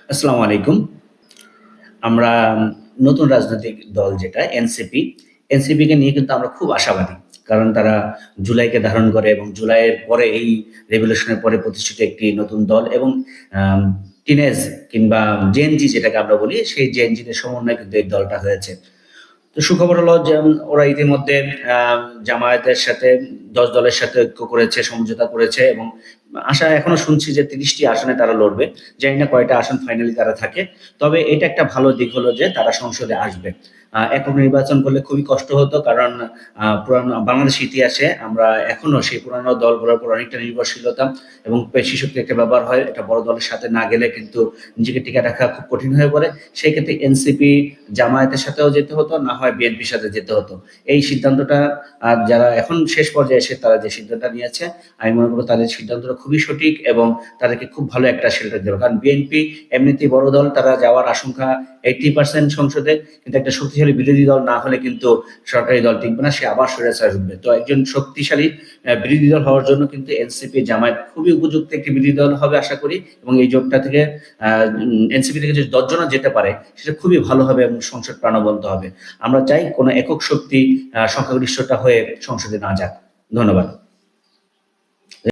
আসসালামু আলাইকুম। আমরা নতুন রাজনৈতিক দল যেটা এনসিপি, এনসিপিকে নিয়ে কিন্তু আমরা খুব আশাবাদী। কারণ তারা জুলাইকে ধারণ করে এবং জুলাইয়ের পরে এই রেভলিউশনের পরে প্রতিষ্ঠিত একটি নতুন দল এবং আম টিনেজ কিংবা জেন-জি যেটাকে আমরা বলি, সেই জেন-জিদের সমন্বয়ে কিন্তু এই দলটা হয়েছে। তো সুখবর হলো যে ওরা ইতিমধ্যে আ জামায়াতের সাথে ১০ দলের সাথে ঐক্য করেছে, সমঝোতা করেছে এবং আশা এখনো শুনছি যে ৩০ টি আসনে তারা লড়বে। জানি না কয়টা আসন ফাইনালি তারা থাকে। তবে এটা একটা ভালো দিক হলো যে তারা সংসদে আসবে। একক নির্বাচন করলে খুবই কষ্ট হতো কারণ পুরানো বাংলাদেশের ইতিহাসে আমরা এখনো সেই পুরানো দলগুলোর উপর অনেকটা নির্ভরশীল হতাম এবং পেশি শক্তির একটা ব্যাপার হয়। এটা বড় দলের সাথে না গেলে কিন্তু নিজেকে টিকায় রাখা খুব কঠিন হয়ে পড়ে। সেই ক্ষেত্রে এনসিপি জামায়াতের সাথেও যেতে হতো, না হয় বিএনপির সাথে যেতে হতো। এই সিদ্ধান্তটা যারা এখন শেষ পর্যায়ে এসে তারা যে সিদ্ধান্তটা নিয়েছে, আমি মনে করব তাদের সিদ্ধান্তটা খুবই সঠিক এবং তাদেরকে খুব ভালো একটা শেল্টার দেবে। কারণ বিএনপি এমনিতেই বড় দল, তারা যাওয়ার আশঙ্কা 80% সংসদে। কিন্তু একটা শক্তিশালী বিরোধী দল না হলে কিন্তু সরকারি দল টিকবে না, সে আবার স্বৈরাচার উঠবে। তো একজন শক্তিশালী বিরোধী দল হওয়ার জন্য কিন্তু এনসিপি জামায়াত খুবই উপযুক্ত একটি বিরোধী দল হবে আশা করি এবং এই জোটটা থেকে এনসিপি থেকে যদি ১০ জনও যেতে পারে সেটা খুবই ভালো হবে এবং সংসদ প্রাণবন্ত হবে। আমরা চাই কোনো একক শক্তি সংখ্যাগরিষ্ঠতা হয়ে সংসদে না যাক। ধন্যবাদ।